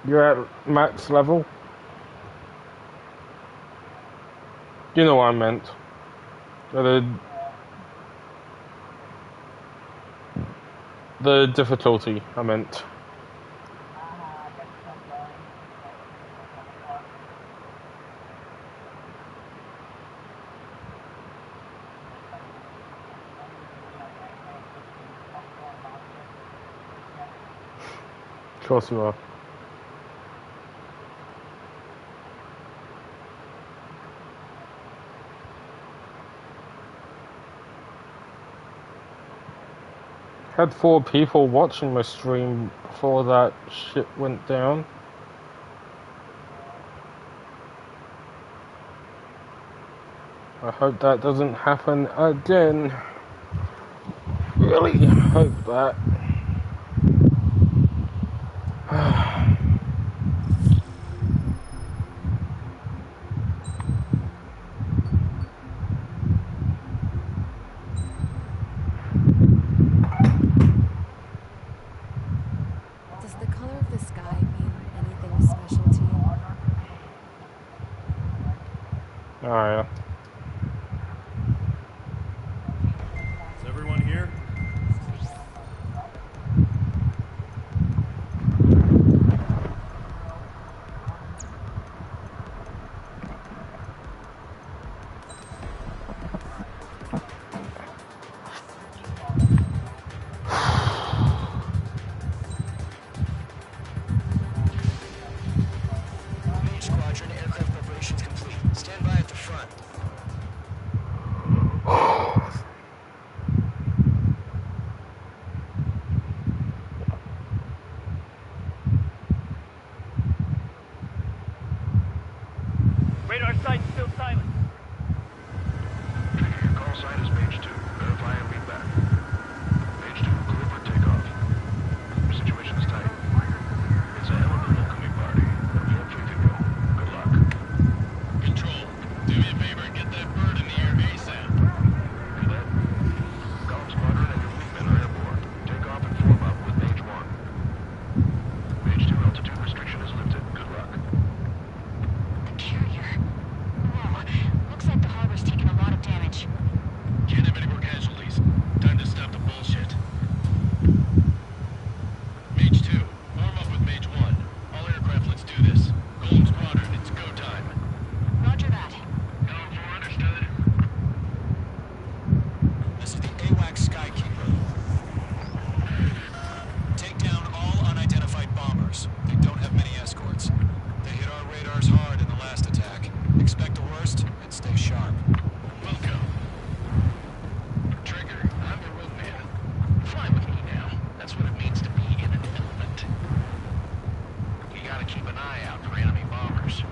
You're at max level? You know what I meant. The difficulty, I meant. Of course you are. Had 4 people watching my stream before that shit went down. I hope that doesn't happen again. Really hope that. Does the color of the sky mean anything special to you? Oh yeah. Is everyone here? Mage Squadron aircraft preparations complete. Stand by at the front. Radar site still silent. Your call sign is Mage 2. Verify and read back. Mage 2, clear for takeoff. Situation is tight. It's a hell of a welcoming party. Hope we can go. Good luck. Control, do me a favor and get that bird in the air ASAP. Hear that? Golem Squadron and your wingmen are airborne. Take off and form up with Mage 1. Mage 2, altitude restriction is lifted. Good luck. The carrier. Whoa. Looks like the harbor's taken a lot of damage. Can't have any more casualties. Time to stop the bullshit. Mage 2, form up with Mage 1. All aircraft, let's do this. Golem Squadron, it's go time. Roger that. Golem 4, understood. This is the AWACS Skykeeper. Take down all unidentified bombers. They don't have many escorts. They hit our radars hard in the last attack. Expect the worst and stay sharp. Welcome. Trigger, I'm your wingman. Fly with me now. That's what it means to be in an element. You gotta keep an eye out for enemy bombers.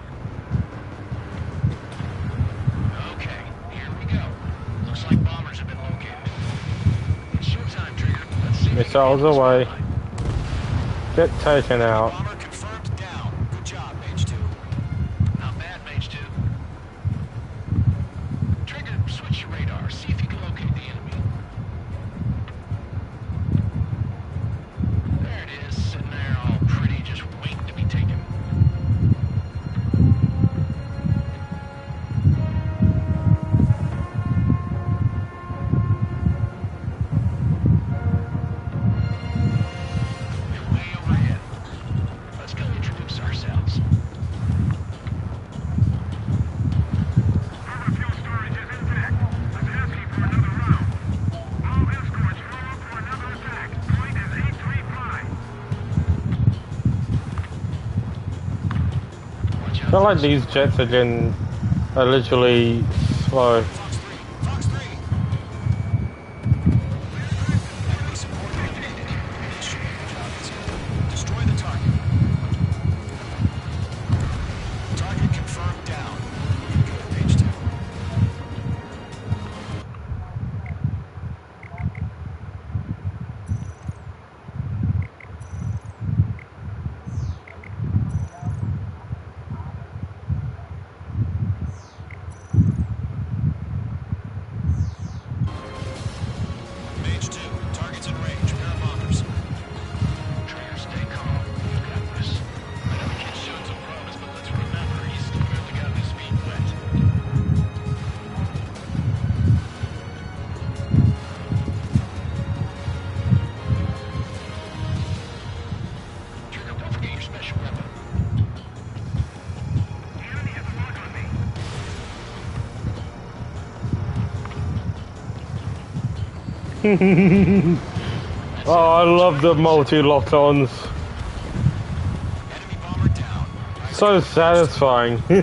Okay, here we go. Looks like bombers have been located. It's showtime, Trigger. Let's see if we can Missiles get this away. one. Get taken out. Bomber confirmed down. Good job, Mage 2. Not bad, Mage 2. Trigger, switch your radar. See if you can locate the enemy. There it is, sitting there all pretty, just waiting to be taken. You're way overhead. Let's go introduce ourselves. Our fuel storage is intact. I'm asking for another round. All escorts form up for another attack. Point is 835. Watch I out. feel like these jets are literally slow. Fox 3. Fox 3. Enemy support located. This should make the job easier. Destroy the target. Target confirmed down. Good, Mage 2. Oh, I love the multi-lock-ons. Enemy bomber down. So satisfying. Not too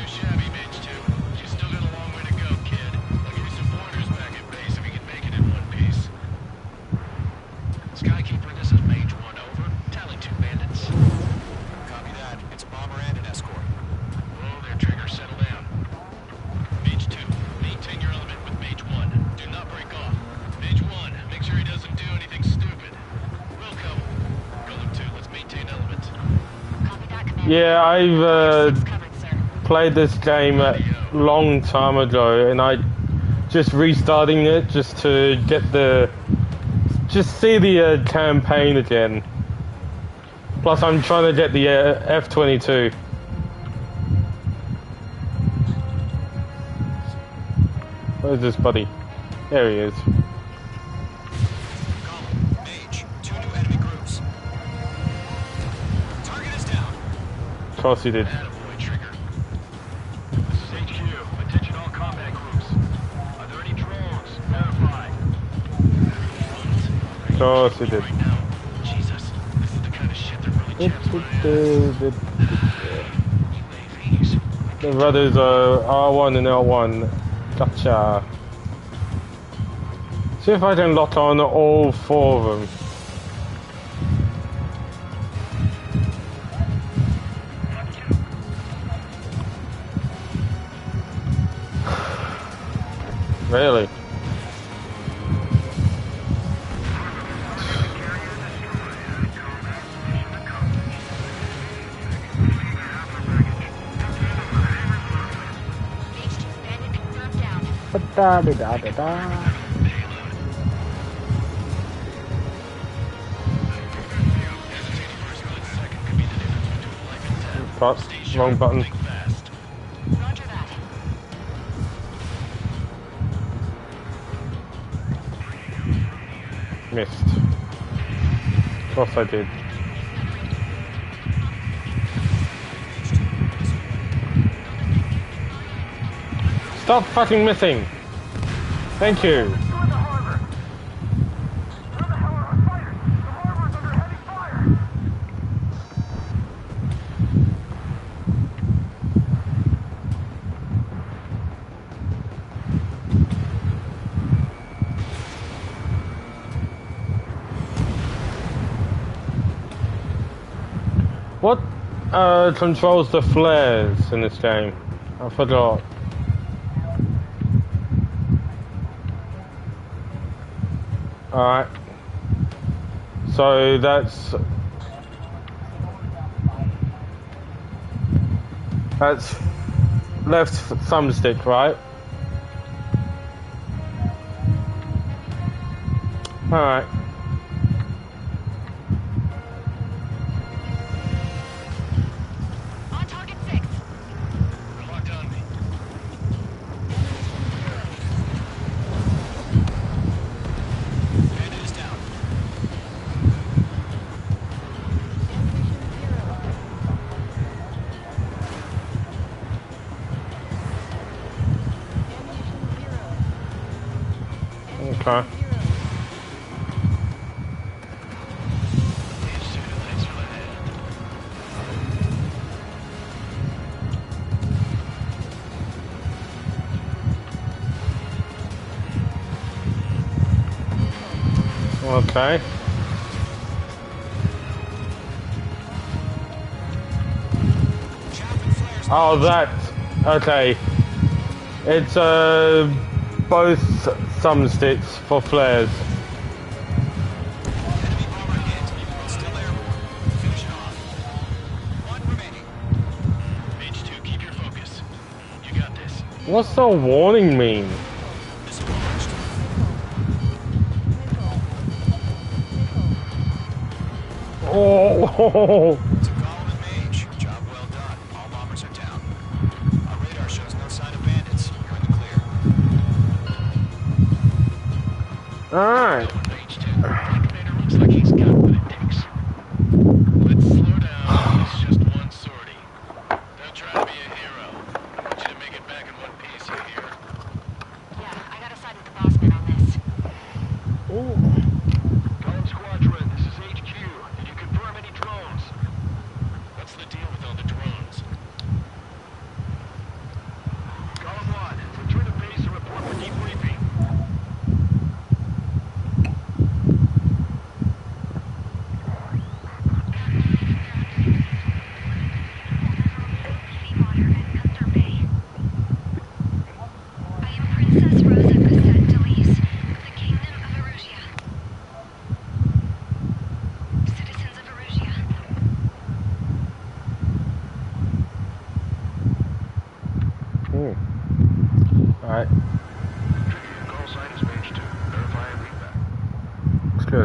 shabby, Mage 2. You still got a long way to go, kid. I'll give you some pointers back at base if you can make it in one piece. Skykeeper, this is Mage 1, over. Tally 2 bandits. Copy that. It's a bomber and an escort. Whoa there, Trigger. Settle down. Mage 2, maintain your element with Mage 1. Do not break off. Mage 1, make sure he doesn't do anything stupid. Wilco. Golem 2, let's maintain element. Copy that, Commander. Yeah, I've Six covered, sir. played this game a long time ago, and I just restarting it just to get just see the campaign again. Plus, I'm trying to get the F-22. Where's this buddy? There he is. Column. Mage. 2 new enemy groups. Target is down. Of course he did. Attaboy, Trigger. This is HQ. Attention all combat groups. Are there any drones? Verify. Of course he did. Right now. Jesus, this is the kind of shit that really chaps my ass. UAVs. The brothers are R1 and L1. Gotcha. See if I can lock on all 4 of them. Really? Mage 2 bandit confirmed down. Da-da-da-da-da. Fuck, wrong button. Think fast. Roger that. Missed. Of course I did. Stop fucking missing! Thank you! Destroy the harbor! Where the hell are our fighters? The harbor's under heavy fire! What controls the flares in this game? I forgot. Alright. So that's left thumbstick, right? Alright. On target 6. Locked on me. Bandit is down. Okay. Okay. Chaff and flares. Oh, that. Okay. It's both thumbsticks for flares. Enemy bomber hit. Still airborne. Finish it off. 1 remaining. Mage 2, keep your focus. You got this. What's the warning mean? Missile launched. Oh, To Golem and Mage. Job well done. All bombers are down. Our radar shows no sign of bandits. You're in the clear. alright. Mage 2, Terminator looks like he's got what it takes. Let's slow down. It's just one sortie. Don't try to be a hero. I want you to make it back in one piece, you hear? Yeah, I gotta side with the boss man on this.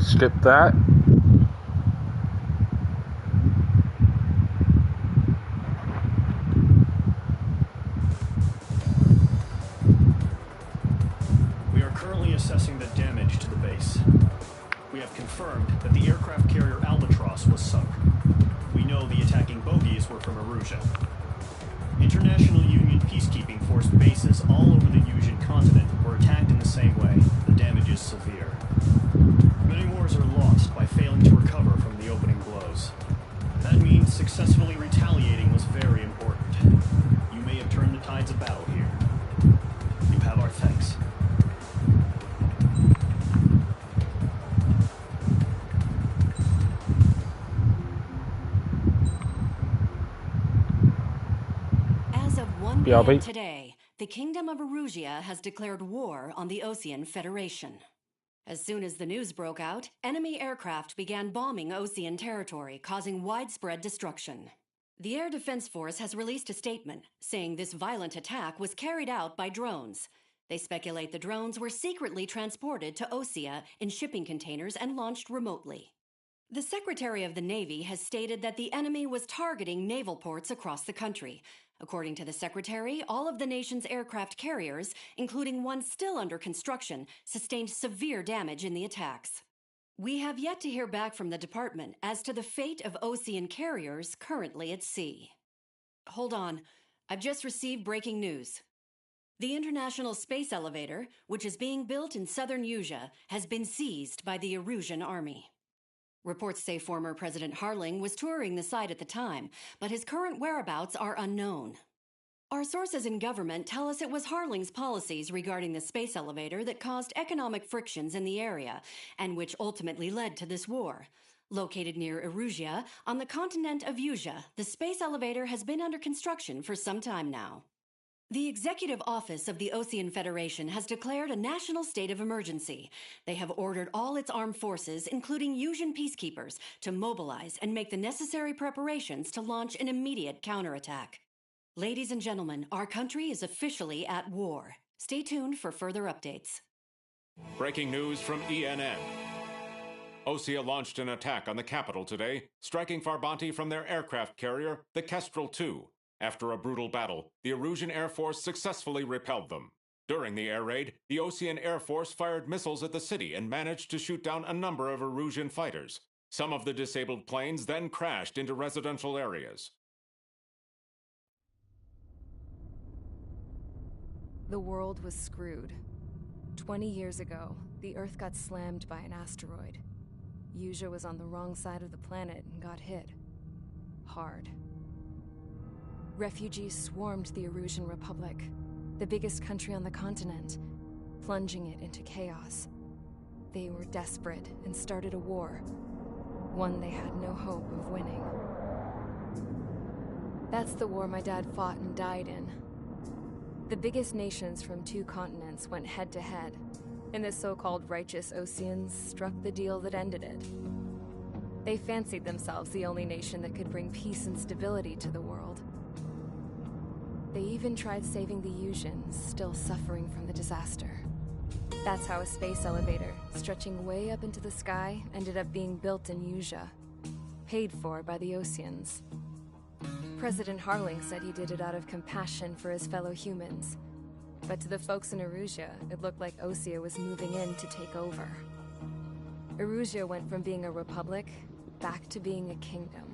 skip that. We are currently assessing the damage to the base. We have confirmed that the aircraft carrier Albatross was sunk. We know the attacking bogies were from Erusia. International Union peacekeeping force bases all over the Yusian continent were attacked in the same way. The damage is severe. Many wars are lost by failing to recover from the opening blows. That means successfully retaliating was very important. You may have turned the tides of battle here. You have our thanks. As of 1 BRB. p.m. today, the Kingdom of Erusia has declared war on the Osean Federation. As soon as the news broke out, enemy aircraft began bombing Osean territory, causing widespread destruction. The Air Defense Force has released a statement saying this violent attack was carried out by drones. They speculate the drones were secretly transported to Osea in shipping containers and launched remotely. The Secretary of the Navy has stated that the enemy was targeting naval ports across the country. According to the Secretary, all of the nation's aircraft carriers, including one still under construction, sustained severe damage in the attacks. We have yet to hear back from the department as to the fate of Osean carriers currently at sea. Hold on, I've just received breaking news. The International Space Elevator, which is being built in southern Yusia, has been seized by the Erusian army. Reports say former President Harling was touring the site at the time, but his current whereabouts are unknown. Our sources in government tell us it was Harling's policies regarding the space elevator that caused economic frictions in the area, and which ultimately led to this war. Located near Erusia, on the continent of Yusia, the space elevator has been under construction for some time now. The Executive Office of the Osean Federation has declared a national state of emergency. They have ordered all its armed forces, including Yusian peacekeepers, to mobilize and make the necessary preparations to launch an immediate counterattack. Ladies and gentlemen, our country is officially at war. Stay tuned for further updates. Breaking news from ENN. Osea launched an attack on the capital today, striking Farbanti from their aircraft carrier, the Kestrel II. After a brutal battle, the Erusian Air Force successfully repelled them. During the air raid, the Osean Air Force fired missiles at the city and managed to shoot down a number of Erusian fighters. Some of the disabled planes then crashed into residential areas. The world was screwed. 20 years ago, the Earth got slammed by an asteroid. Yusia was on the wrong side of the planet and got hit. Hard. Refugees swarmed the Erusian Republic, the biggest country on the continent, plunging it into chaos. They were desperate and started a war, one they had no hope of winning. That's the war my dad fought and died in. The biggest nations from 2 continents went head-to-head, and the so-called righteous Oseans struck the deal that ended it. They fancied themselves the only nation that could bring peace and stability to the world. They even tried saving the Yusians, still suffering from the disaster. That's how a space elevator, stretching way up into the sky, ended up being built in Yusia, paid for by the Oseans. President Harling said he did it out of compassion for his fellow humans. But to the folks in Erusia, it looked like Osea was moving in to take over. Erusia went from being a republic back to being a kingdom.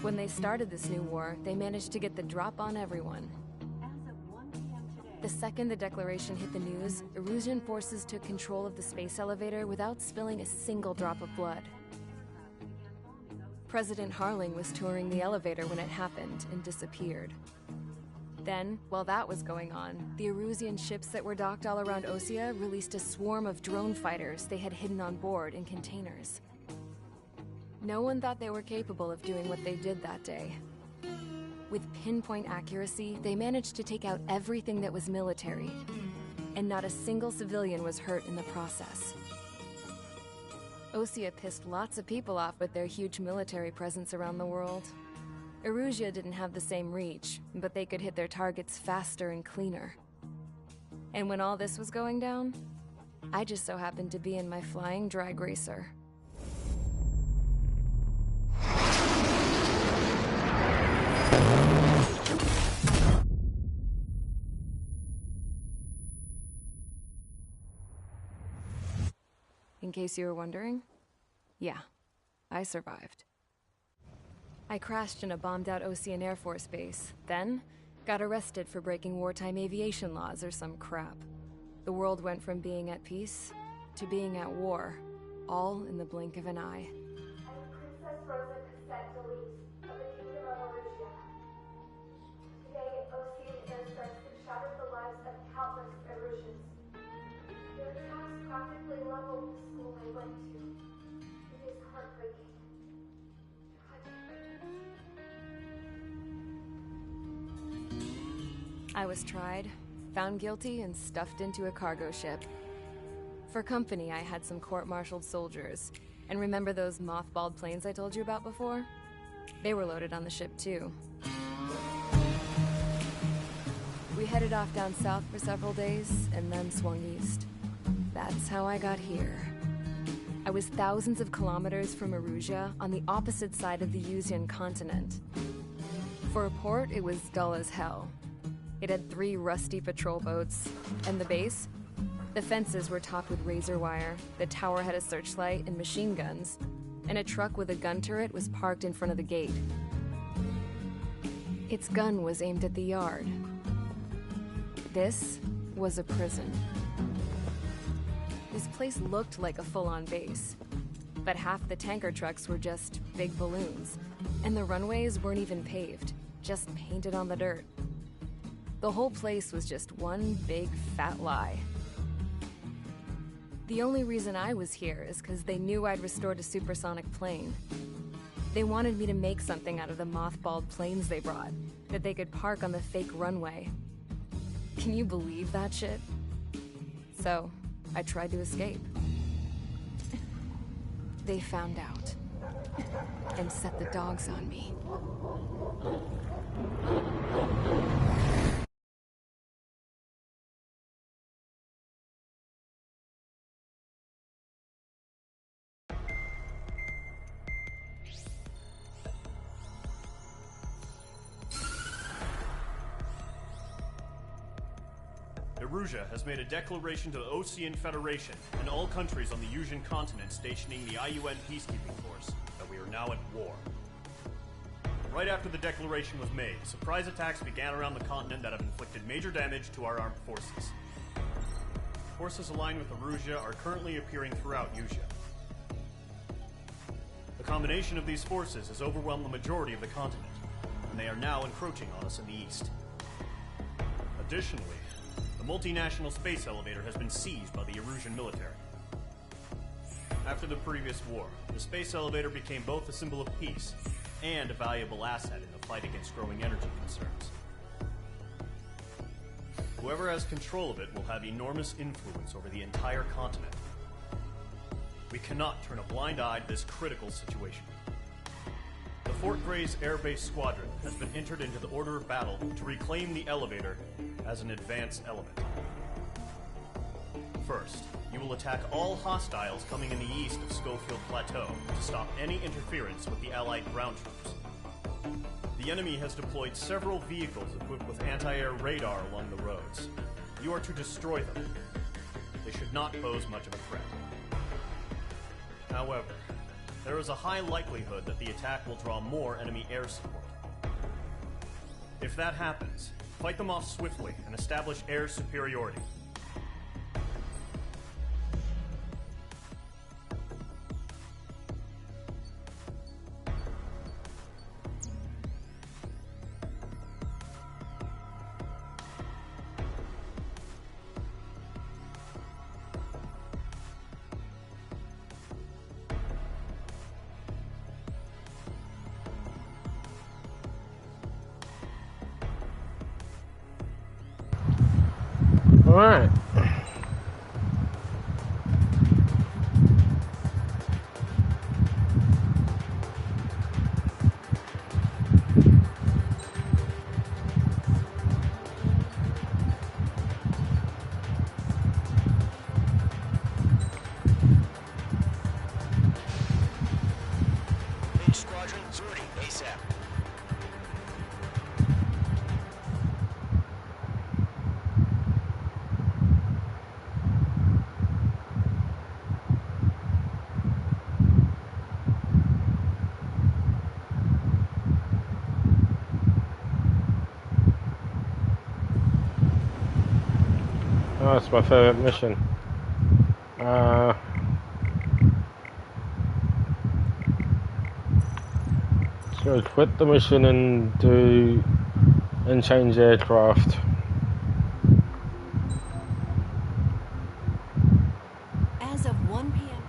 When they started this new war, they managed to get the drop on everyone. The second the declaration hit the news, Erusian forces took control of the space elevator without spilling a single drop of blood. President Harling was touring the elevator when it happened and disappeared. Then, while that was going on, the Erusian ships that were docked all around Osea released a swarm of drone fighters they had hidden on board in containers. No one thought they were capable of doing what they did that day. With pinpoint accuracy, they managed to take out everything that was military, and not a single civilian was hurt in the process. Osea pissed lots of people off with their huge military presence around the world. Erusia didn't have the same reach, but they could hit their targets faster and cleaner. And when all this was going down, I just so happened to be in my flying drag racer. In case you were wondering, yeah, I survived. I crashed in a bombed-out Osean Air Force base, then got arrested for breaking wartime aviation laws or some crap. The world went from being at peace to being at war, all in the blink of an eye. I am Princess Rosa Cassette Delise of the Kingdom of Erusia. Today, Osean airstrikes have shattered the lives of countless Erusians. Their attacks practically leveled the school I went to. It is heartbreaking. I was tried, found guilty, and stuffed into a cargo ship. For company, I had some court-martialed soldiers. And remember those mothballed planes I told you about before? They were loaded on the ship, too. We headed off down south for several days, and then swung east. That's how I got here. I was thousands of kilometers from Erusia, on the opposite side of the Usian continent. For a port, it was dull as hell. It had 3 rusty patrol boats, and the base? The fences were topped with razor wire, the tower had a searchlight and machine guns, and a truck with a gun turret was parked in front of the gate. Its gun was aimed at the yard. This was a prison. This place looked like a full-on base, but half the tanker trucks were just big balloons, and the runways weren't even paved, just painted on the dirt. The whole place was just one big fat lie. The only reason I was here is because they knew I'd restored a supersonic plane. They wanted me to make something out of the mothballed planes they brought, that they could park on the fake runway. Can you believe that shit? So, I tried to escape. They found out, and set the dogs on me. Erusia has made a declaration to the Osean Federation and all countries on the Usian continent stationing the IUN peacekeeping force that we are now at war. Right after the declaration was made, surprise attacks began around the continent that have inflicted major damage to our armed forces. Forces aligned with Erusia are currently appearing throughout Usia. The combination of these forces has overwhelmed the majority of the continent, and they are now encroaching on us in the east. Additionally, the multinational space elevator has been seized by the Erusian military. After the previous war, the space elevator became both a symbol of peace and a valuable asset in the fight against growing energy concerns. Whoever has control of it will have enormous influence over the entire continent. We cannot turn a blind eye to this critical situation. The Fort Grays Air Base Squadron has been entered into the order of battle to reclaim the elevator as an advance element. First, you will attack all hostiles coming in the east of Schofield Plateau to stop any interference with the Allied ground troops. The enemy has deployed several vehicles equipped with anti-air radar along the roads. You are to destroy them. They should not pose much of a threat. However, there is a high likelihood that the attack will draw more enemy air support. If that happens, fight them off swiftly and establish air superiority. Alright. ASAP. Oh, that's my favorite mission. So quit the mission and change aircraft. As of 1 p.m.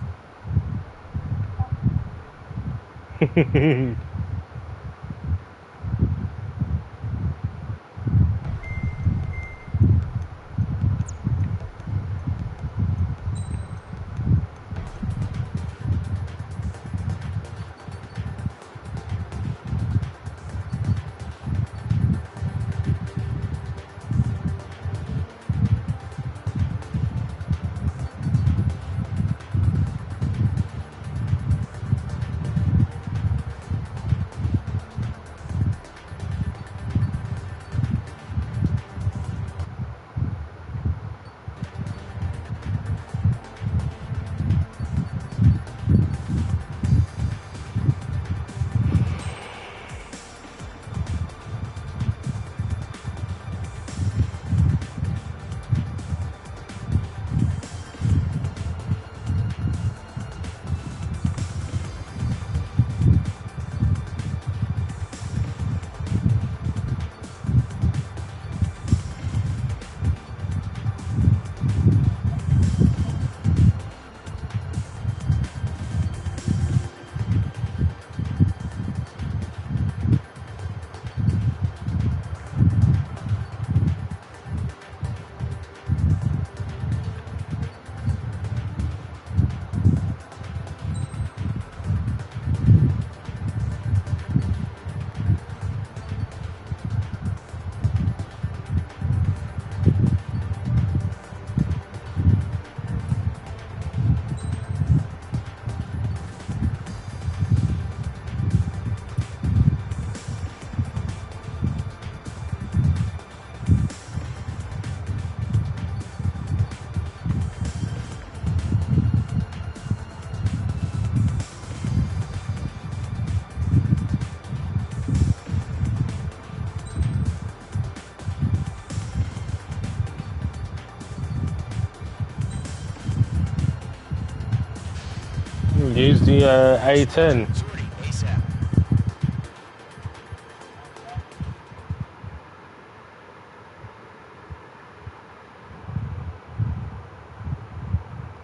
Use the A10. Sortie ASAP.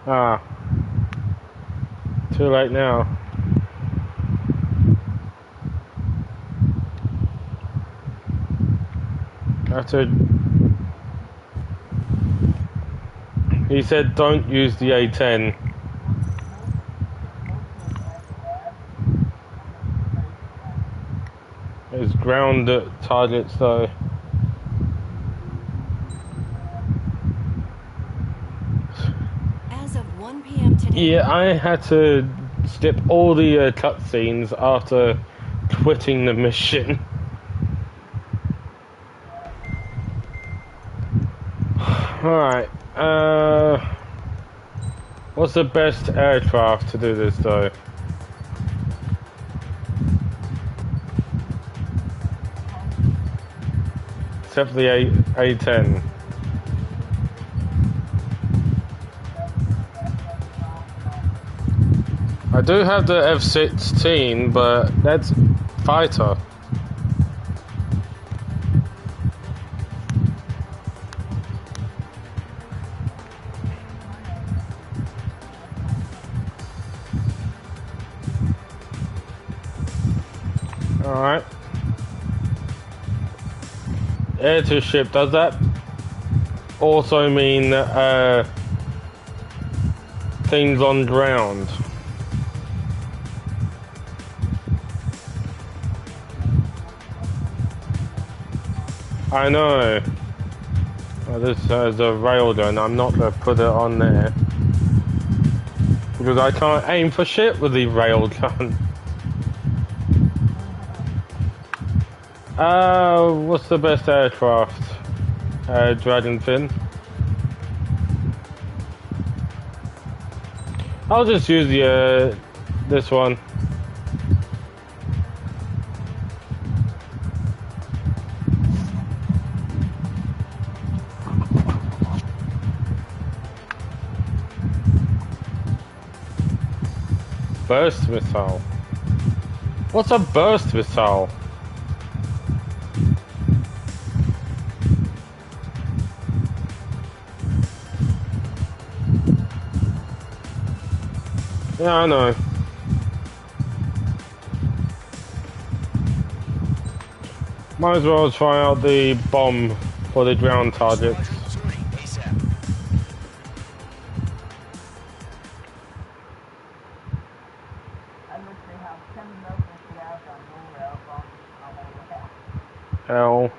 Ah. Too late now. After he said don't use the A10. It's ground targets though. As of 1 p.m. today. Yeah, I had to skip all the cutscenes after quitting the mission. Alright, what's the best aircraft to do this though? Except for the A10. I do have the F-16, but that's fighter. Alright. Air to ship, does that also mean things on ground? I know. Oh, this has a railgun. I'm not going to put it on there. Because I can't aim for shit with the railgun. What's the best aircraft? Dragonfin. I'll just use the, this one. Burst missile. What's a burst missile? Yeah, I know. Might as well try out the bomb for the ground targets. Hell.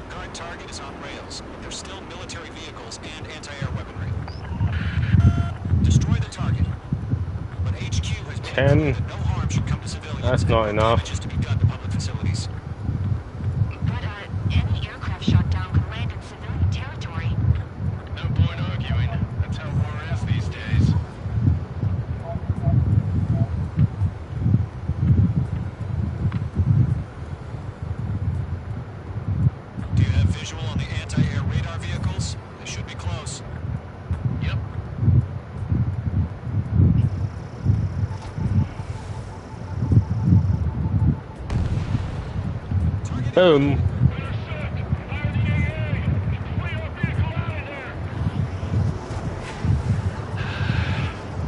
Current target is on rails. There's still military vehicles and anti-air weaponry. Destroy the target. But HQ has made it clear that no harm should come to civilians. That's not enough. Damages to be done to public facilities. But, any aircraft shot down could land in civilian territory. No point arguing. That's how war is these days. Do you have visual on the anti-air radar vehicles? They should be close. Yep. Boom.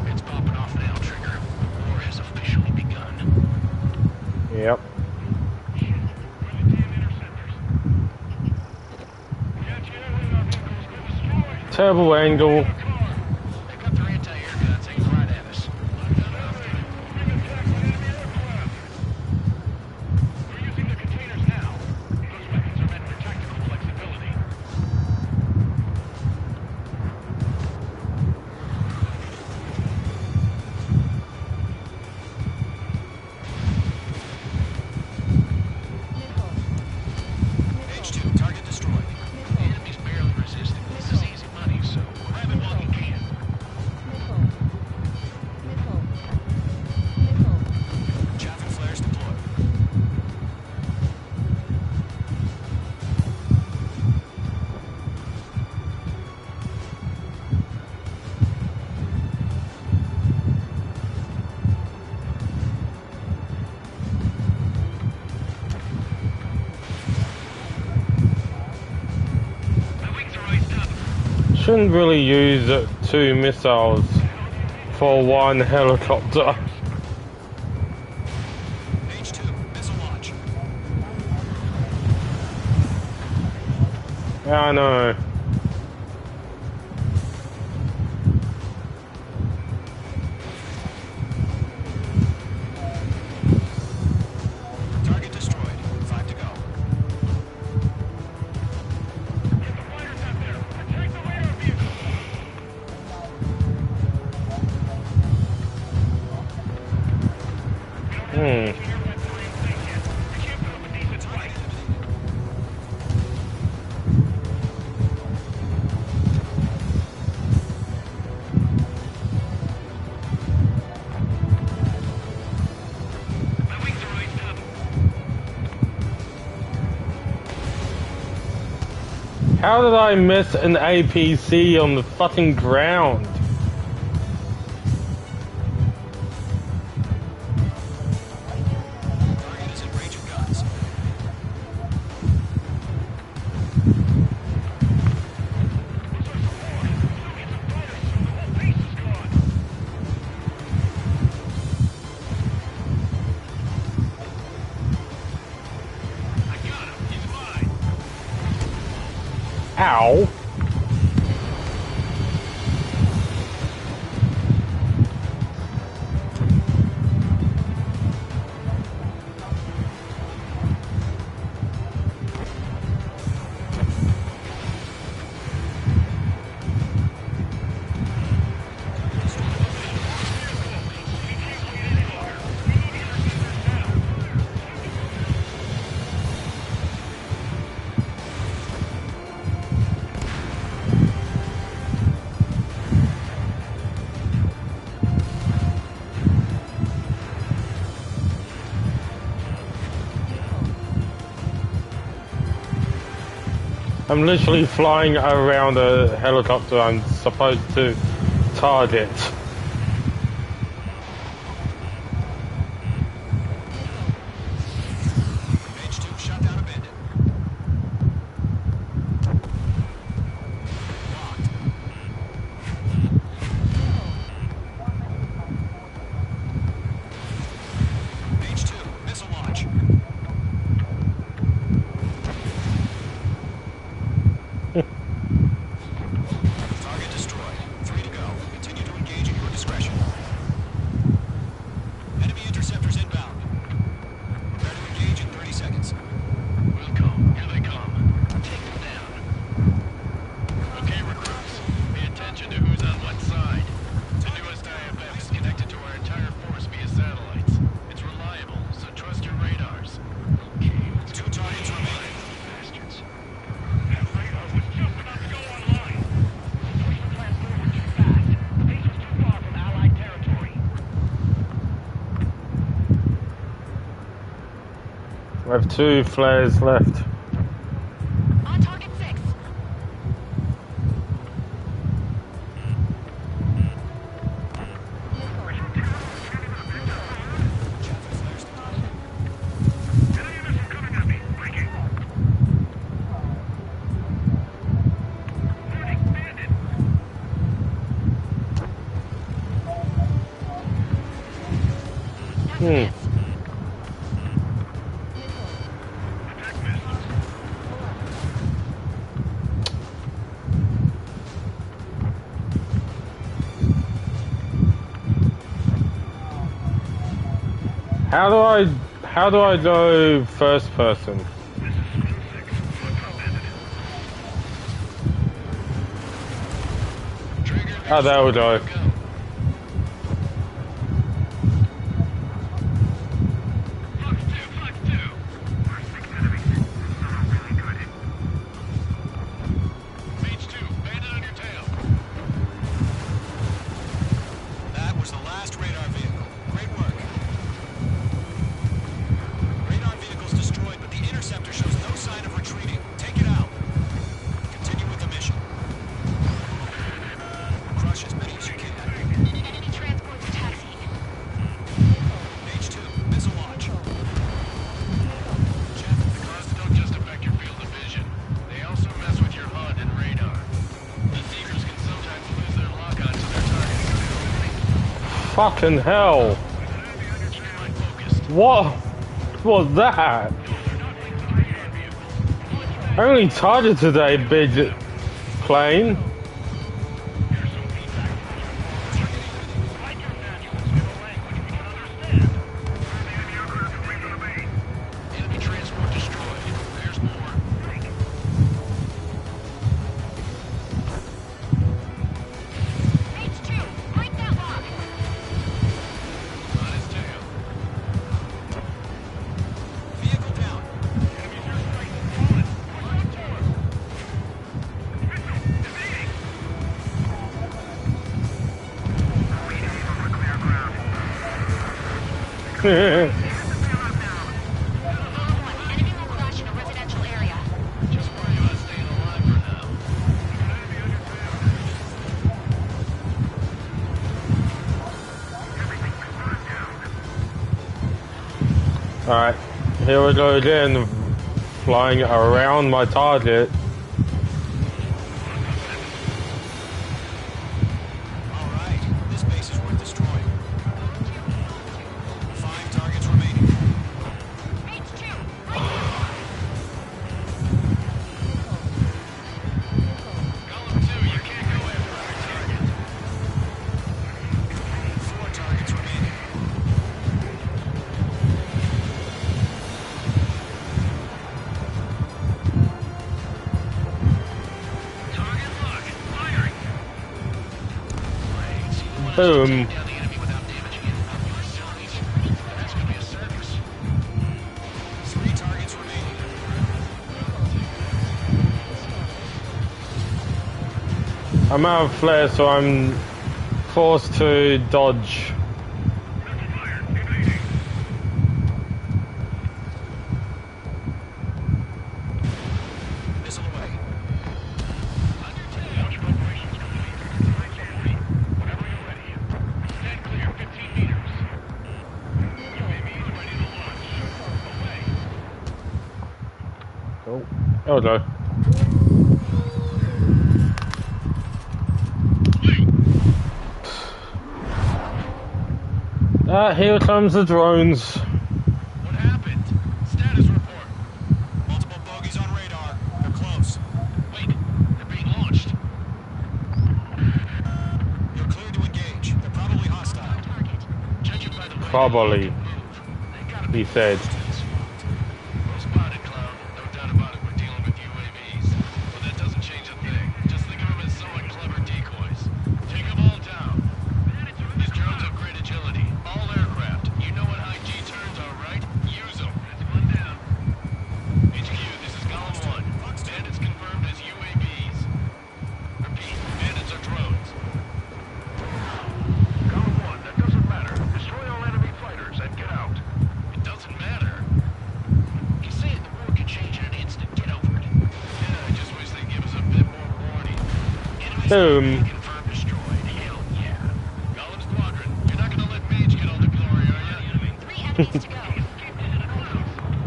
It's popping off now, Trigger. War has officially begun. Yep. Terrible angle. They've got their anti-air guns aimed right at us. We're using the containers now. Those weapons are meant for tactical flexibility. H2, target destroyed. The enemy's barely resisting. This is easy money, so grab it while you can. Chaffin flares deployed. My wings are raised up. Shouldn't really use 2 missiles for 1 helicopter. H2, missile launch. Yeah, I know. Target destroyed. 5 to go. Get the fighters out there. Attack the radar vehicle. My wings are raised up. How did I miss an APC on the fucking ground? Target is in range of guns. I got him. He's mine. Ow. I'm literally flying around a helicopter I'm supposed to target. Mage 2 shot down a bandit. Locked. Mage 2, missile launch. Target destroyed. 3 to go. Continue to engage at your discretion. Enemy interceptors inbound. Prepare to engage in 30 seconds. Wilco, here they come. Take them down. Okay, recruits. Pay attention to who's on what side. The newest IFF is connected to our entire force via satellites. It's reliable, so trust your radars. Okay, 2 targets remaining. bastards. That radar was just about to go online. Push the plan forward too fast. The base was too far from Allied territory. I have 2 flares left. On target 6. Enemy missile coming at me. Breaking. Moving. Bandit. Hmm. Attack missed. How do I go first person? This is Swing 6. Look, bandit. Trigger. Oh, there we go. Go. Fox 2, Fox 2. We're 6 enemies. Not really good. Mage 2, bandit on your tail. That was the last radar vehicle. Great work. Radar vehicle's destroyed, but the interceptor shows no sign of retreating. Take it out. Continue with the mission. Crush as many as you can. Enemy transports taxiing. Mage 2, missile launch. Jeff, the costs don't just affect your field of vision. They also mess with your HUD and radar. The Seekers can sometimes lose their lock onto their targets. Fucking hell! Keep your mind focused. What was that? I only targeted a big plane. Write your manuals in a language we can understand. Enemy aircraft debris for the base. Enemy transport destroyed. There's more. Mage 2, break that lock. On his tail. Vehicle down. Enemy's airstrike is fallen. Push on to him. Missile evading. Waiting over clear ground. Zone 1, enemy will crash in a residential area. Just worry about staying alive for now. Alright, here we go again, flying around my target. All right. This base is worth destroying. 5 targets remaining. Mage 2, Golem 2, you can't go after our target. 4 targets remaining. Target lock. Firing. Boom. Down the enemy without damaging any of your facilities. That's gonna be a circus. 3 targets remaining. I'm out of flare, so I'm forced to dodge. Missile fire. Evading. Missile away. Hello. Here comes the drones. What happened? Status report. Multiple bogies on radar. They're close. Wait, they're being launched. You're cleared to engage. They're probably hostile. Judging by the way Probably, they move, they gotta he be said. well spotted, Cloud. No doubt about it. We're dealing with UAVs. But that doesn't change a thing. Just think of them as somewhat clever decoys. Take them all down. These drones have great agility. All aircraft. You know what high G turns are, right? Use them. That's one down. HQ, this is Column 1. Bandits confirmed as UAVs. Repeat, bandits are drones. Column 1, that doesn't matter. Destroy all enemy fighters and get out. It doesn't matter. He's saying the war can change in an instant. Get over it. Yeah, I just wish they'd give us a bit more warning. Enemies Boom. confirmed destroyed. Hell yeah. Golem Squadron, you're not gonna let Mage get all the glory, are you? 3 enemies to go.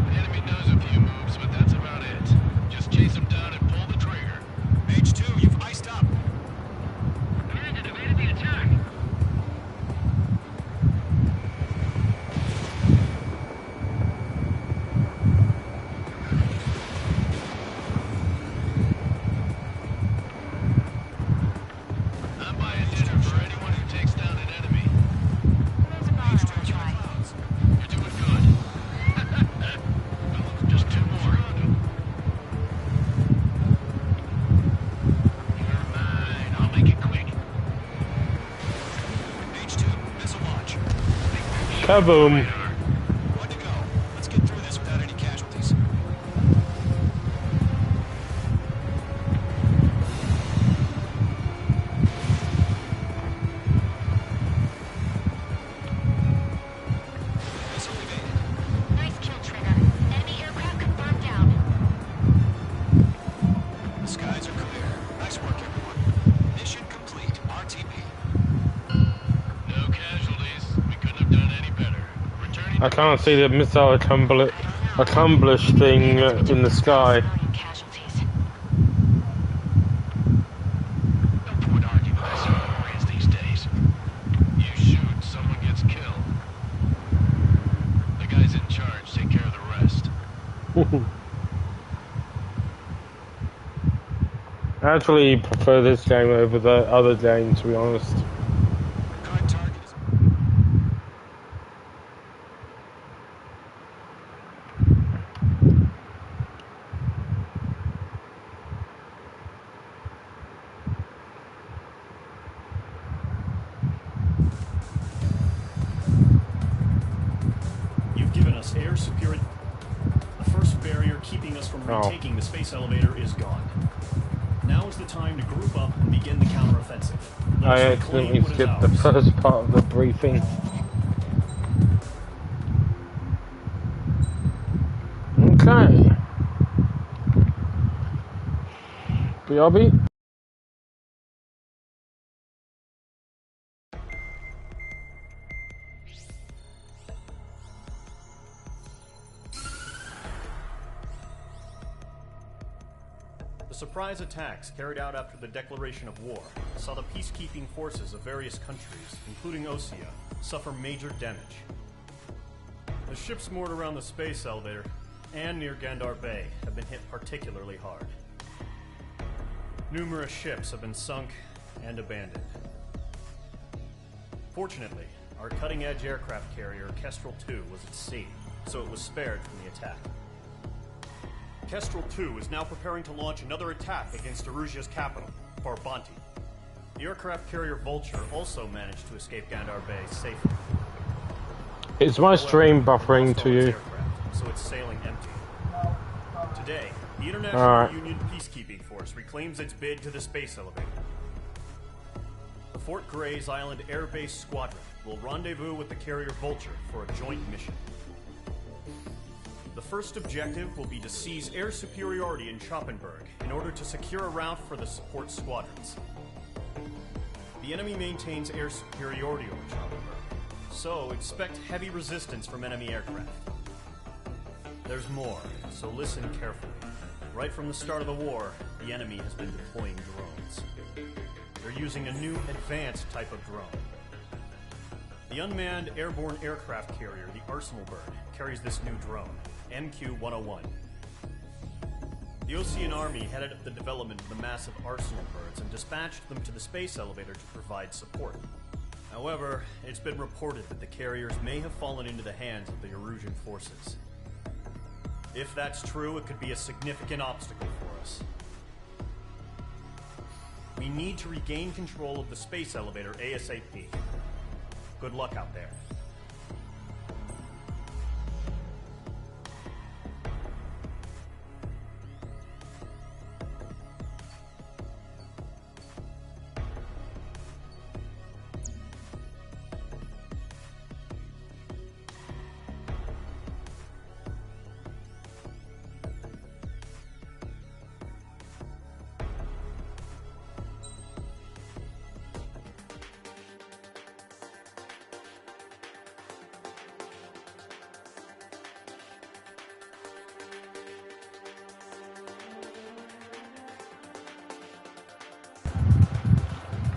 The enemy knows a few moves, but that's about it. Just chase them down and pull the trigger. Mage 2, you've iced up. Commanded, evaded the attack. I'm buying dinner for anyone who takes down an enemy. There's a bar I'll try. You're doing good. Well, just 2 more. You're mine. I'll make it quick. Mage 2, missile launch. Kaboom. One to go. Let's get through this without any casualties. Missile evaded. Nice kill, Trigger. Enemy aircraft confirmed down. The skies are clear. Nice work, everyone. Mission complete. RTP. No casualties. We couldn't have done any better. Returning I can't see the missile accomplished thing in the sky. Civilian casualties. No point arguing with civilians these days. You shoot, someone gets killed. The guys in charge take care of the rest. I actually prefer this game over the other game, to be honest. Current target is... You've given us air superiority. The first barrier keeping us from Oh. retaking the space elevator is gone. Now is the time to group up and begin the counteroffensive. Let I us reclaim accidentally what is skipped the ours. first part of the briefing. Okay. BRB? The surprise attacks carried out after the declaration of war saw the peacekeeping forces of various countries, including Osea, suffer major damage. The ships moored around the space elevator and near Gandar Bay have been hit particularly hard. Numerous ships have been sunk and abandoned. Fortunately, our cutting-edge aircraft carrier Kestrel II was at sea, so it was spared from the attack. Kestrel II is now preparing to launch another attack against Erusia's capital, Farbanti. The aircraft carrier Vulture also managed to escape Gandar Bay safely. Is my stream However, buffering lost to all its you? aircraft, so it's sailing empty. Today, the International Alright. Union Peacekeeping Force reclaims its bid to the space elevator. The Fort Gray's Island Air Base Squadron will rendezvous with the carrier Vulture for a joint mission. The first objective will be to seize air superiority in Schoppenberg in order to secure a route for the support squadrons. The enemy maintains air superiority over Schoppenberg, so expect heavy resistance from enemy aircraft. There's more, so listen carefully. Right from the start of the war, the enemy has been deploying drones. They're using a new advanced type of drone. The unmanned airborne aircraft carrier, the Arsenal Bird, carries this new drone, MQ-101. The Osean Army headed up the development of the massive Arsenal Birds and dispatched them to the space elevator to provide support. However, it's been reported that the carriers may have fallen into the hands of the Erusian forces. If that's true, it could be a significant obstacle for us. We need to regain control of the space elevator ASAP. Good luck out there.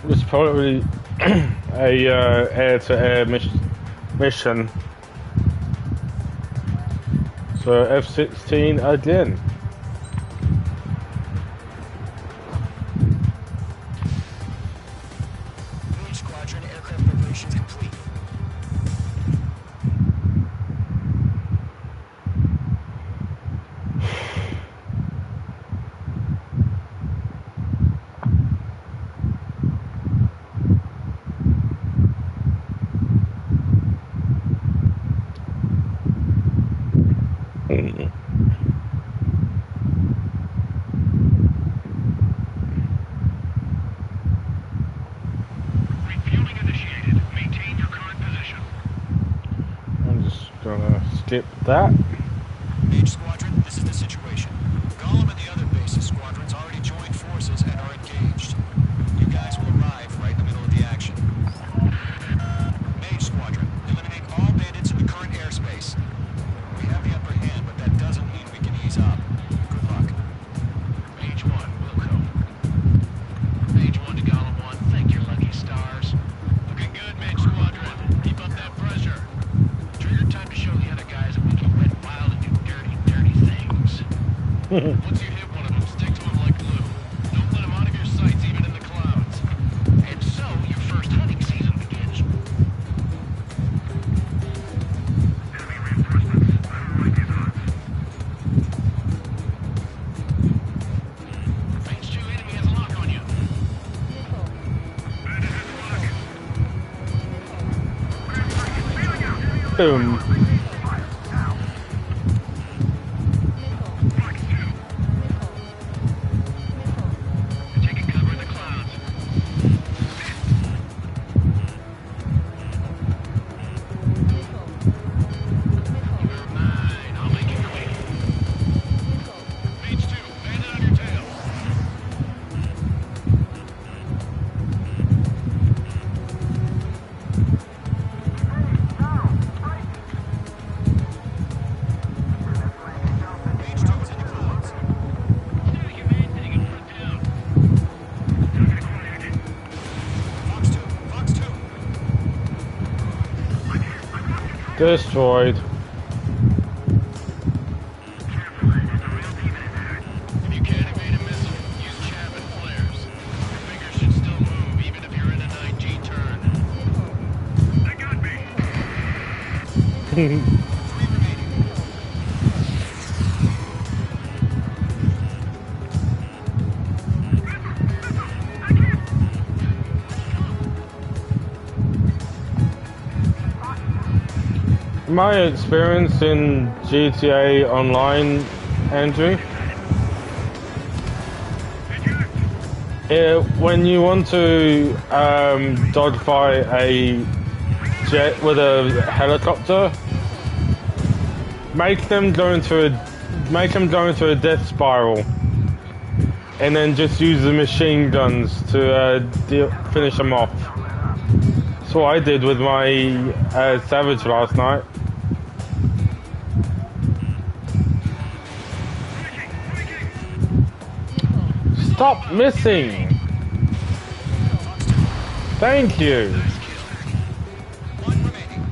It's probably a air-to-air mission. So F-16 again. Mage Squadron, aircraft preparations complete. Refueling initiated. Maintain your current position. I'm just gonna skip that. Mage Squadron, this is the situation. Golem and the other bases squadrons already joined forces and are engaged. You guys will arrive right in the middle of the action. Mage Squadron, eliminate all bandits in the current airspace. We have the upper hand, but that doesn't mean we can ease up. Good luck. Mage 1, Wilco. Mage 1 to Golem 1, thank your lucky stars. Looking good, Mage Squadron. Keep up that pressure. Trigger time to show the other guys that we can wet wild and do dirty, dirty things. Once you hit one of them, stick to them like glue. Don't let them out of your sights, even in the clouds. And so, your first hunting season begins. Enemy reinforcements. I don't like these odds. Range 2 enemy has a lock on you. Bandit has lock. Boom. Taking cover in the clouds. You're mine. I'll make it quick. Mage 2, bandit on your tail. Mage 2 is in the clouds. Fox 2, Fox 2. Destroyed. If you can't evade a missile, use Chapman flares. Your fingers should still move, even if you're in a 9G turn. They got me. 3 remaining. My experience in GTA Online, Andrew, when you want to dogfight a jet with a helicopter, make them go into a death spiral, and then just use the machine guns to finish them off. That's what I did with my Savage last night. Stop missing! Thank you! One remaining.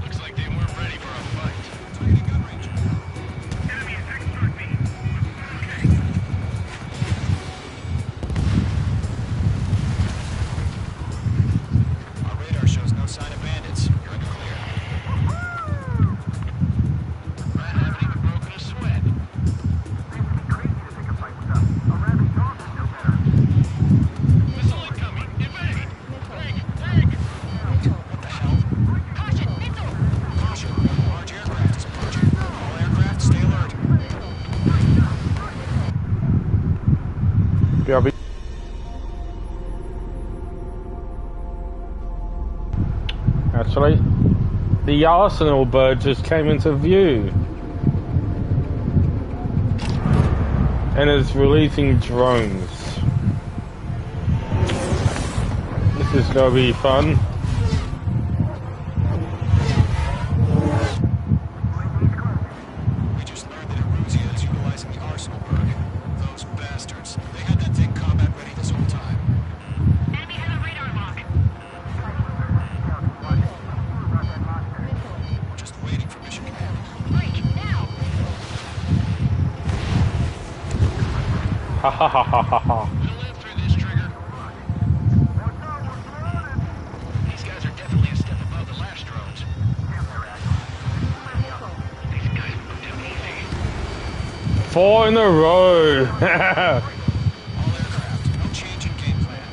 Looks like they weren't ready for a fight. Targeting gun range. Enemy attack struck me. Our radar shows no sign of bandits. You're in the clear. I haven't even broken a sweat. Missile incoming. Evade. Dig. What the hell? Caution, missile! Caution. Large aircraft is approaching. All aircraft, stay alert. BRB. Actually, the Arsenal bird just came into view. And is releasing drones. This is gonna be fun. We just learned that Eruzia is utilizing the Arsenal berg. Those bastards. They had that thing combat ready this whole time. Enemy has a radar lock. We're just waiting for mission command. Break, now! Ha ha ha ha ha ha. We'll live through this, Trigger. These guys are definitely a step above the last drones. These guys moved down easy. 4 in a row. All aircraft, no change in game plan.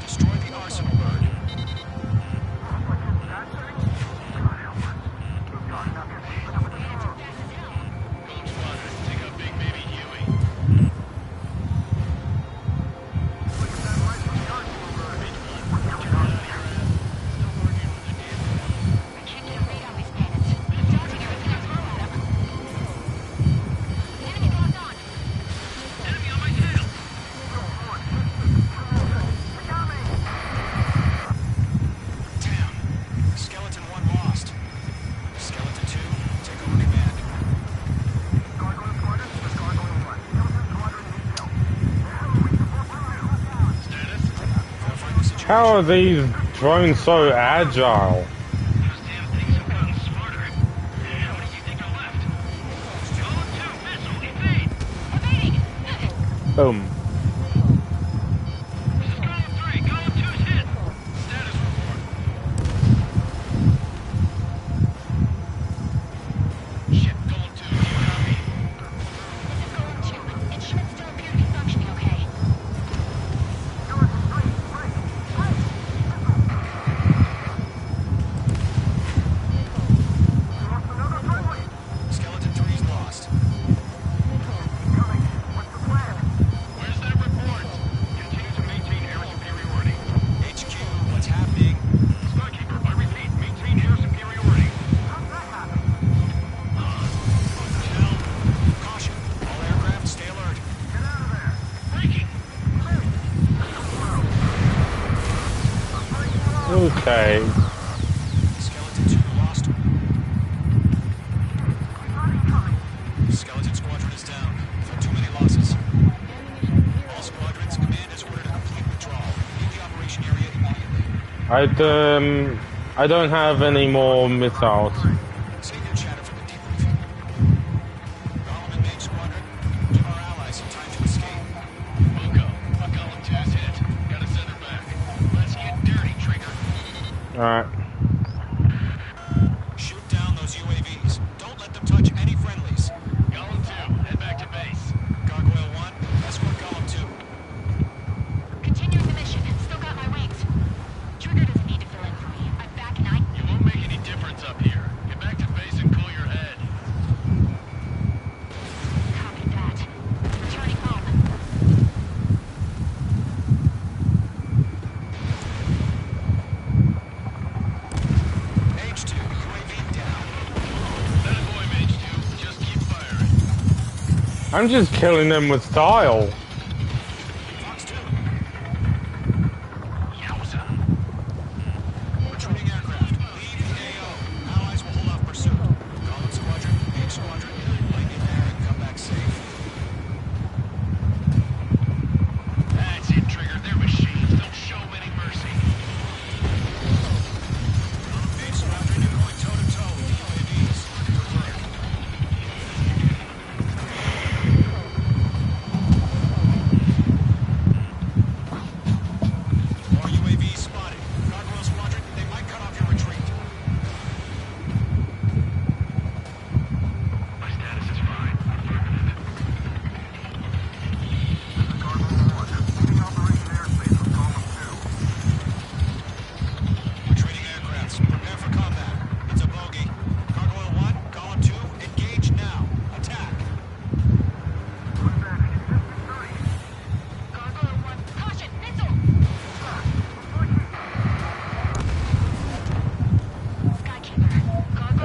Destroy the Arsenal berg. Gold Squadron, take out Big Baby Huey. I can't get a read on these bandits. I'm dodging everything I throw at them. Enemy locked on. Enemy on my tail. Damn. Skeleton 1 lost. Skeleton 2, take over command. Status? Verify the situation. How are these drones so agile? Those damn things have gotten smarter. How many do you think are left? Golem 2, missile, evade! Boom. This is Golem 3. Golem 2's hit. Status report. Shit, Golem 2, you copy? This is Golem 2. It should still appear to be functioning okay. Skeleton 3's lost. Where's that report? Continue to maintain air superiority. HQ, what's happening? Skykeeper, I repeat, maintain air superiority. Caution. All aircraft, stay alert. Breaking. Okay. Skeleton 2 lost. Skeleton Squadron is down. For too many losses. All squadrons, command has ordered a complete withdrawal. Leave the operation area immediately. I don't have any more missiles. Save your chatter for the debriefing. Golem and Mage Squadron, give our allies some time to escape. Wilco, Golem 2's hit. Gotta send her back. Let's get dirty, Trigger. Alright. Shoot down those UAVs. Don't let them touch any friendlies. Golem 2, head back to base. Gargoyle 1, escort Golem 2. Continuing the mission. Still got my wings. Trigger doesn't need to fill in for me. I'm back and I... You won't make any difference up here. Get back to base and cool your head. Copy that. Returning home. H2, UAV down. That boy, Mage 2. Just keep firing. I'm just killing them with style. Fox 2, Yowza. retreating aircraft. Lead AO. Allies will hold off pursuit. Golem Squadron, Mage Squadron, light in there and come back safe.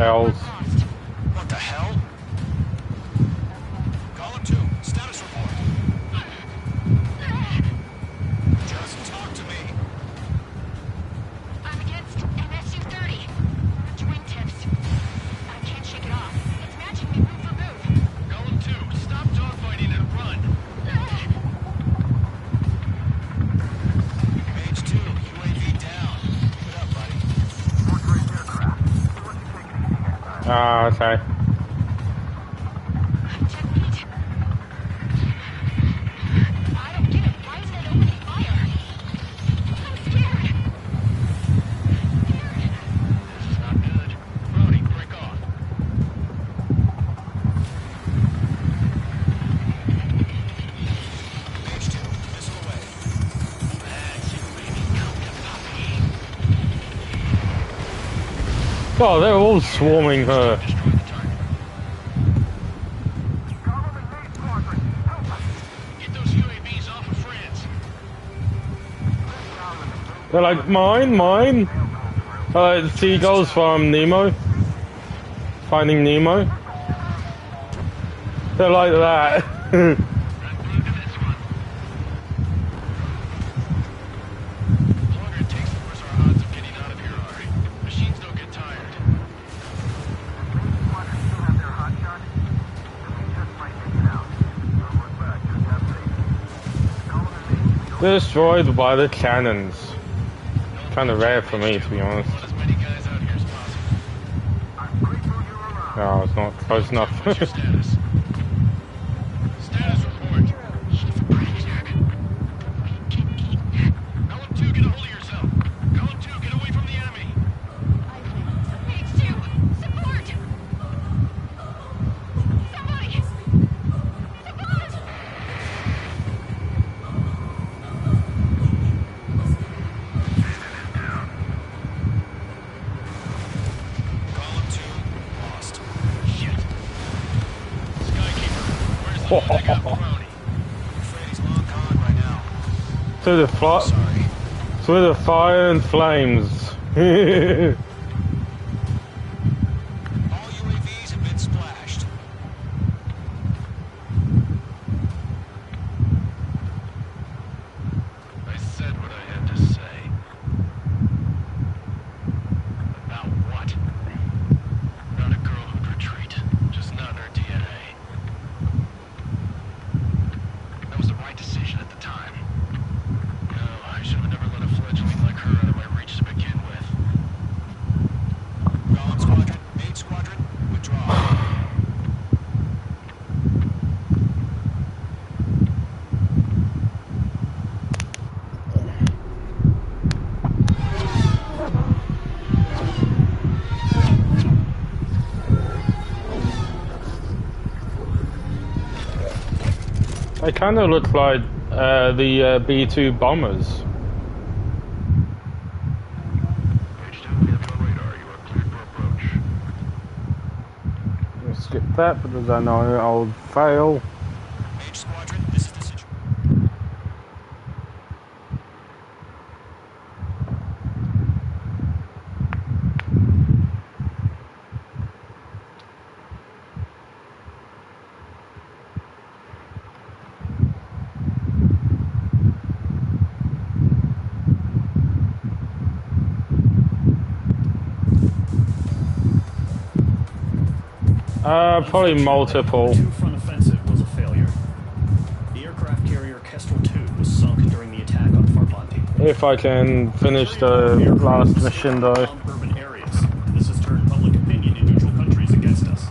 L's. What the hell? Column 2, status report. Just talk to me. I'm against MSU-30. Your wingtips. I can't shake it off. It's matching me move for move. Column 2, stop dogfighting and run. Page 2, UAV down. Good up, buddy. Ah, okay. Check meat. I don't get it. Why isn't it opening fire? I'm scared. This is not good. Brody, break off. Page 2, missile away. That's it, baby. Come to Poppy. Oh, they're all swarming her. Destroy the target. Get those UAVs off of France. They're like, mine. Seagulls from Nemo. Finding Nemo. They're like that. Red blue to this one. The longer it takes, the worse our odds of getting out of here are. Machines don't get tired. They're destroyed by the cannons. Kind of rare for me, to be honest. Want as many guys out here as possible. No, it's not close enough. What's your status? Status report. Column 2, get a hold of yourself. Column 2, get away from the enemy. Page 2, support. Somebody. Support. Column 2, lost. Shit. Skykeeper, where's the backup Brownie? I'm afraid he's long gone right now. Through the Sorry. through the fire and flames. All UAVs have been splashed. I said what I had to say. About what? Not a girl who'd retreat. Just not in her DNA. That was the right decision at the time. No, I should have never let a fledgling like her out of my reach to begin with. Column Squadron, main squadron, withdraw. They kind of look like the B-2 bombers. Page 2, we have you on radar. You are cleared for approach. I'll skip that because I know I'll fail. Main squadron, this is the situation. Probably multiple. The front offensive was a failure. The aircraft carrier Kestrel 2 was sunk during the attack on Farbanti. If I can finish the last mission though. Around urban areas. This has turned public opinion in neutral countries against us.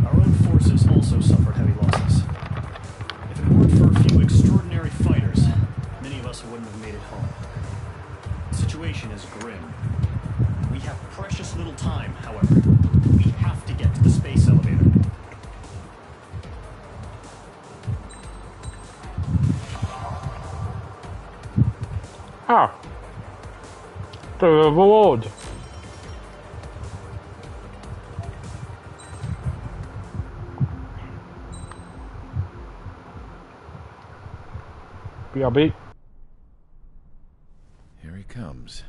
Our own forces also suffered heavy losses. If it weren't for a few extraordinary fighters, many of us wouldn't have made it home. The situation is grim. We have precious little time, however. We have to get to the space elevator. Ah. The reward. BRB. Here he comes.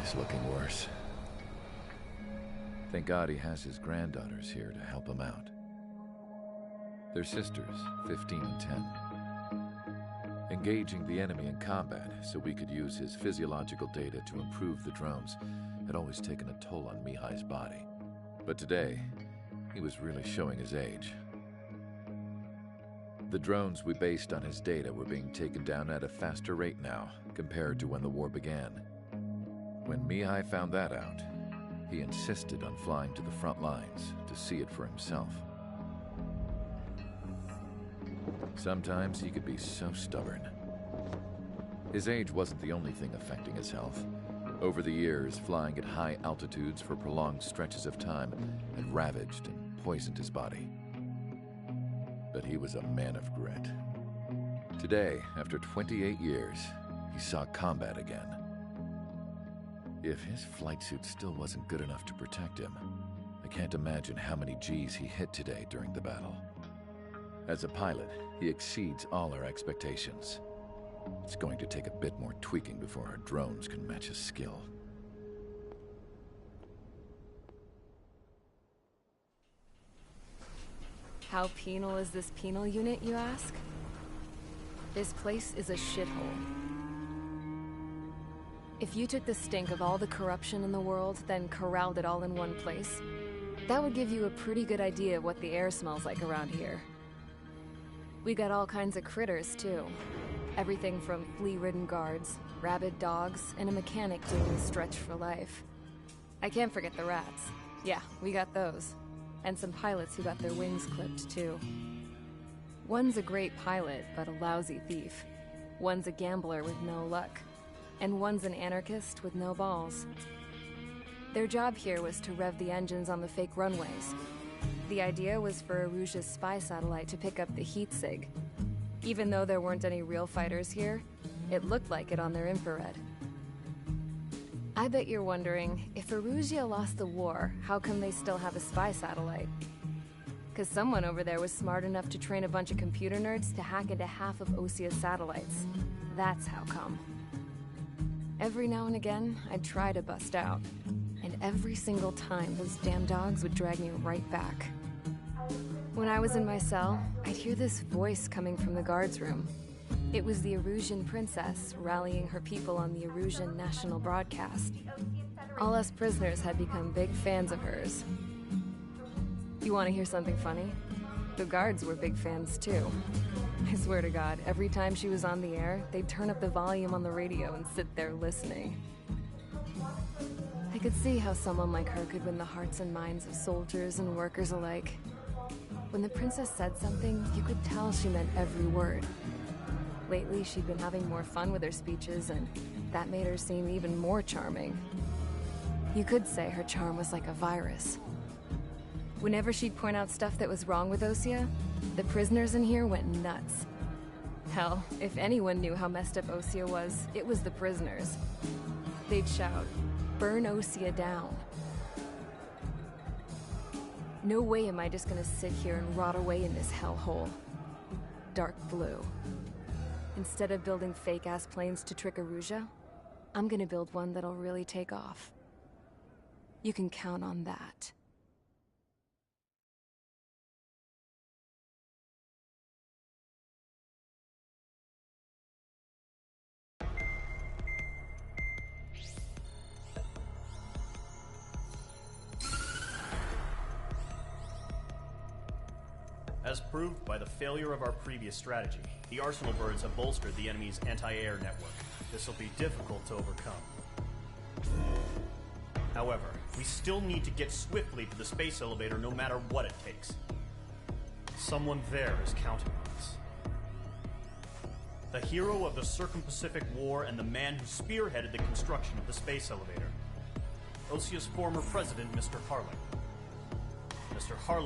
He's looking worse. Thank God he has his granddaughters here to help him out. They're sisters, 15 and 10. Engaging the enemy in combat so we could use his physiological data to improve the drones had always taken a toll on Mihai's body. But today, he was really showing his age. The drones we based on his data were being taken down at a faster rate now compared to when the war began. When Mihai found that out, he insisted on flying to the front lines to see it for himself. Sometimes he could be so stubborn. His age wasn't the only thing affecting his health. Over the years, flying at high altitudes for prolonged stretches of time had ravaged and poisoned his body. But he was a man of grit. Today, after 28 years, he saw combat again. If his flight suit still wasn't good enough to protect him, I can't imagine how many G's he hit today during the battle. As a pilot, he exceeds all our expectations. It's going to take a bit more tweaking before our drones can match his skill. How penal is this penal unit, you ask? This place is a shithole. If you took the stink of all the corruption in the world, then corralled it all in one place, that would give you a pretty good idea of what the air smells like around here. We got all kinds of critters, too. Everything from flea-ridden guards, rabid dogs, and a mechanic doing the stretch for life. I can't forget the rats. Yeah, we got those. And some pilots who got their wings clipped, too. One's a great pilot, but a lousy thief. One's a gambler with no luck. And one's an anarchist with no balls. Their job here was to rev the engines on the fake runways. The idea was for Erusia's spy satellite to pick up the heat sig. Even though there weren't any real fighters here, it looked like it on their infrared. I bet you're wondering, if Erusia lost the war, how come they still have a spy satellite? Because someone over there was smart enough to train a bunch of computer nerds to hack into half of Osia's satellites. That's how come. Every now and again, I'd try to bust out. And every single time, those damn dogs would drag me right back. When I was in my cell, I'd hear this voice coming from the guards room. It was the Erusian princess rallying her people on the Erusian national broadcast. All us prisoners had become big fans of hers. You want to hear something funny? The guards were big fans too. I swear to God, every time she was on the air, they'd turn up the volume on the radio and sit there listening. I could see how someone like her could win the hearts and minds of soldiers and workers alike. When the princess said something, you could tell she meant every word. Lately, she'd been having more fun with her speeches, and that made her seem even more charming. You could say her charm was like a virus. Whenever she'd point out stuff that was wrong with Osia, the prisoners in here went nuts. Hell, if anyone knew how messed up Osia was, it was the prisoners. They'd shout, "Burn Osia down." No way am I just gonna sit here and rot away in this hellhole. Dark blue. Instead of building fake-ass planes to trick Erusia, I'm gonna build one that'll really take off. You can count on that. As proved by the failure of our previous strategy, the Arsenal birds have bolstered the enemy's anti-air network. This will be difficult to overcome. However, we still need to get swiftly to the space elevator no matter what it takes. Someone there is counting on us. The hero of the Circum-Pacific War and the man who spearheaded the construction of the space elevator. Osia's former president, Mr. Harling. Mr. Harling